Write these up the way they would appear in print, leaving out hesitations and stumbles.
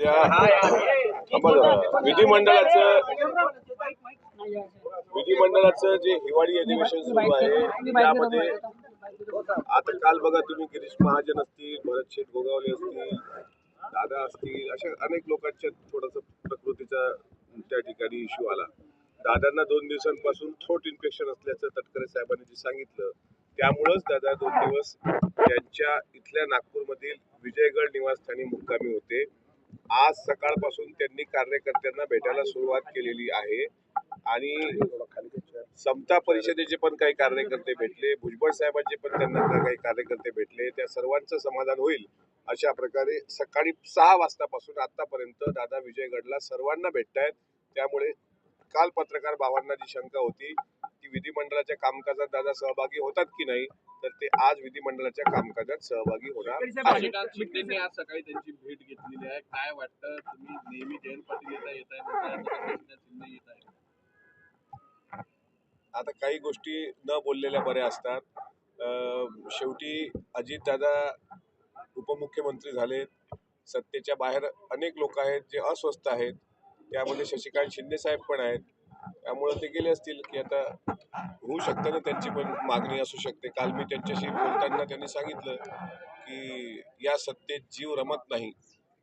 सध्या विधिमंडळाचं जे हिवाळी अधिवेशन सुरू आहे त्यामध्ये आता काल बघा तुम्ही गिरीश महाजन असतील, भरत शेठ गोगावले असतील, दादा असतील, अशा अनेक लोकांच्या थोडस प्रकृतीचा त्या ठिकाणी इश्यू आला. दादांना 2 दिवसांपासून थ्रोट इन्फेक्शन असल्याचं तटकरे साहेबांनी जे सांगितलं त्यामुळेच दादा 2 दिवस त्यांच्या इथल्या नागपूरमधील विजयगड निवासस्थानी मुक्कामी होते. आज सकाळपासून त्यांनी कार्यकर्त्यांना भेटायला सुरुवात केलेली आहे आणि समता परिषदेचे पण काही कार्यकर्ते भेटले, भुजबळ साहेबांचे पण त्यांना काही कार्यकर्ते भेटले. त्या सर्वांचं समाधान होईल अशा प्रकारे सकाळी 6 वाजतापासून आतापर्यंत दादा विजयगडला सर्वांना भेटतायत. त्यामुळे काल पत्रकार भावांना जी शंका होती की विधिमंडळाच्या कामकाजात दादा सहभागी होतात की नाही, तर ते आज विधिमंडळाच्या कामकाजात सहभागी होणार आहेत. आज सकाळी त्यांची भेट घेतलेली आहे. काय वाटतं, तुम्ही नेहमी जयंत पाटील येत आहे, आता काही गोष्टी न बोललेल्या बऱ्या असतात. शेवटी अजितदादा उपमुख्यमंत्री झालेत, सत्तेच्या बाहेर अनेक लोक आहेत जे अस्वस्थ आहेत, त्यामध्ये शशिकांत शिंदे साहेब पण आहेत. त्यामुळे ते गेले असतील की आता होऊ शकतं ना, त्यांची पण मागणी असू शकते. काल मी त्यांच्याशी बोलताना त्यांनी सांगितलं की या सत्तेत जीव रमत नाही,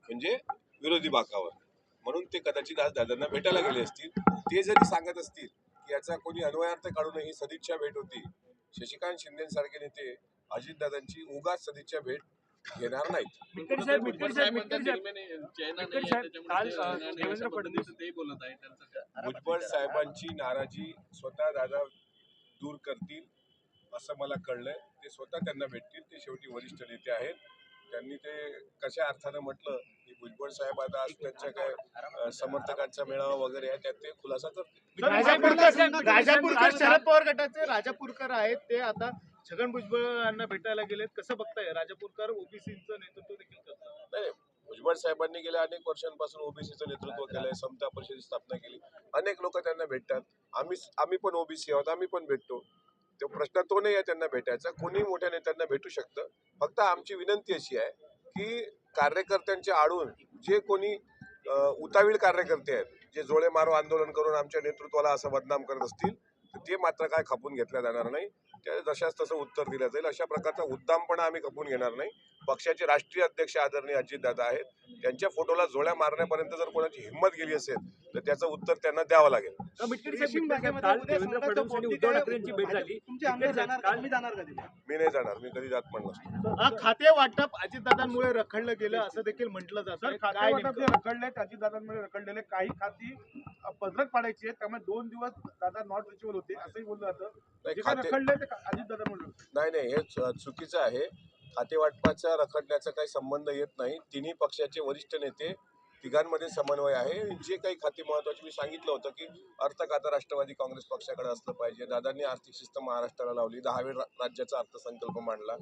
म्हणजे विरोधी बाकावर, म्हणून ते कदाचित आज दादांना भेटायला गेले असतील. ते जरी सांगत असतील की याचा कोणी अन्वयार्थ काढून ही सदिच्छा भेट होती, शशिकांत शिंदेसारखे नेते अजितदादांची उगाच सदिच्छा भेट घेणार नाहीत. भुजबळ साहेबांची नाराजी स्वतः दादा दूर करतील असं मला कळलंय. ते स्वतः त्यांना भेटतील. ते शेवटी वरिष्ठ नेते आहेत. त्यांनी ते कशा अर्थानं म्हटलं की भुजबळ साहेब आता त्यांच्या काय समर्थकांचा मेळावा वगैरे आहे, त्यात ते खुलासा करतील. राजापूरकर शरद पवार गटाचे राजापूरकर आहेत, ते आता छगन भुजबळ यांना भेटायला गेलेत. कसं बघताय? राजापूरकर ओबीसीचं नेतृत्व देखील करतात. नाही, भुजबळ साहेबांनी गेल्या अनेक वर्षांपासून ओबीसीचं नेतृत्व केलंय, समता परिषदेची स्थापना केली. अनेक लोक त्यांना भेटतात. आम्ही पण ओबीसी आहोत, आम्ही पण भेटतो. तो प्रश्न तो नाही आहे त्यांना भेटायचा. कोणी मोठ्या नेत्यांना भेटू शकतं. फक्त आमची विनंती अशी आहे की कार्यकर्त्यांच्या आडून जे कोणी उतावीळ कार्यकर्ते आहेत, जे जोळे मारो आंदोलन करून आमच्या नेतृत्वाला असं बदनाम करत असतील, तर ते मात्र काय खपून घेतल्या जाणार नाही. त्या जशाच तसं उत्तर दिलं जाईल. अशा प्रकारचा उद्दामपणा आम्ही खपून घेणार नाही. पक्षाचे राष्ट्रीय अध्यक्ष आदरणीय अजितदादा आहेत, त्यांच्या फोटोला जोड्या मारण्यापर्यंत जर कोणाची हिंमत गेली असेल तर त्याचं उत्तर त्यांना द्यावं लागेल. मी नाही जाणार, मी कधी जात पण नसतो. खाते वाटप अजितदादांमुळे रखडलं गेलं असं देखील म्हटलं जातं. अजितदादांमुळे रखडलेले काही खाती पदरक पाडायची आहेत, त्यामुळे 2 दिवस दादा नॉट रिचेबल होते असंही बोललं जातं. नाही, हे चुकीचं आहे. खाते वाटपाचा रखडण्याचा काही संबंध येत नाही. तिन्ही पक्षाचे वरिष्ठ नेते, तिघांमध्ये समन्वय आहे. जे काही खाती महत्वाची मी सांगितलं होतं की अर्थ खातं राष्ट्रवादी काँग्रेस पक्षाकडे असलं पाहिजे. दादांनी आर्थिक शिस्त महाराष्ट्राला लावली, 10व्या राज्याचा अर्थसंकल्प मांडला.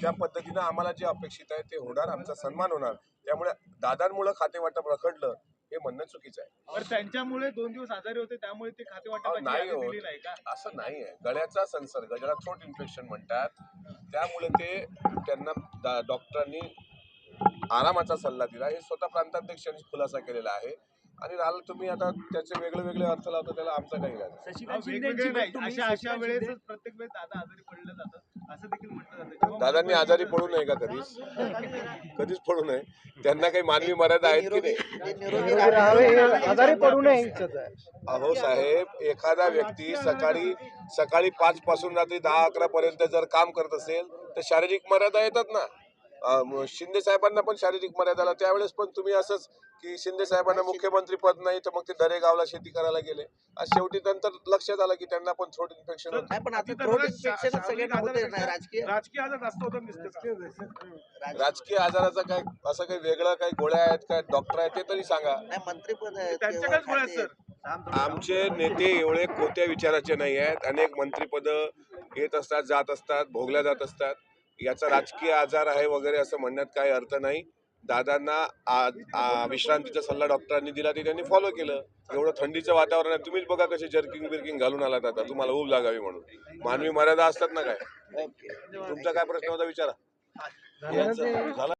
त्या पद्धतीनं आम्हाला जे अपेक्षित आहे ते होणार, आमचा सन्मान होणार. त्यामुळे दादांमुळे खाते वाटप रखडलं हे म्हणणं चुकीचं आहे. त्यांच्यामुळे 2 दिवस आजारी होते, त्यामुळे ते खाते वाटप नाही होत, असं नाही आहे. गळ्याचा संसर्ग, ज्याला थ्रोट इन्फेक्शन म्हणतात, त्यामुळे ते त्यांना डॉक्टरांनी आरामाचा सल्ला दिला. हे स्वतः प्रांताध्यक्षांनी खुलासा केलेला आहे. आणि राहिलं तुम्ही आता त्याचे वेगळे अर्थ लावतो, त्याला आमचा काही इलाज नाही. अशा वेळेस प्रत्येक वेळेस दादा आजारी पडले जातात असं देखील म्हटलं जातं. दादांनी आजारी पडू नये का? कधीच पडू नये. त्यांना काही मानवी मर्यादा आहेत की नाही? आजारी पडू नये. अहो साहेब, एखादा व्यक्ती सकाळी 5 पासून रात्री 10-11 पर्यंत जर काम करत असेल तर शारीरिक मर्यादा येतात ना. शिंदे साहेबांना पण शारीरिक मर्यादा, त्यावेळेस पण तुम्ही असंच की शिंदे साहेबांना मुख्यमंत्री पद नाही तर मग ते दरेगावला शेती करायला गेले. आज शेवटी नंतर लक्षात आलं की त्यांना पण थ्रोट इन्फेक्शन होतं. राजकीय आजाराचा काय असं काही वेगळं काही गोळ्या आहेत काय, डॉक्टर आहेत, ते तरी सांगा. आमचे नेते एवढे कोत्या विचाराचे नाही आहेत. अनेक मंत्रिपद येत असतात, जात असतात, भोगल्या जात असतात. याचा राजकीय आजार आहे वगैरे असं म्हणण्यात काही अर्थ नाही. दादांना विश्रांतीचा सल्ला डॉक्टरांनी दिला, ते त्यांनी फॉलो केलं. एवढं थंडीचं वातावरण आहे, तुम्हीच बघा कसे जर्किंग घालून आलात आता, तुम्हाला ऊब लागावी म्हणून. मानवी मर्यादा असतात ना काय. तुमचा काय प्रश्न होता विचारा. झाला.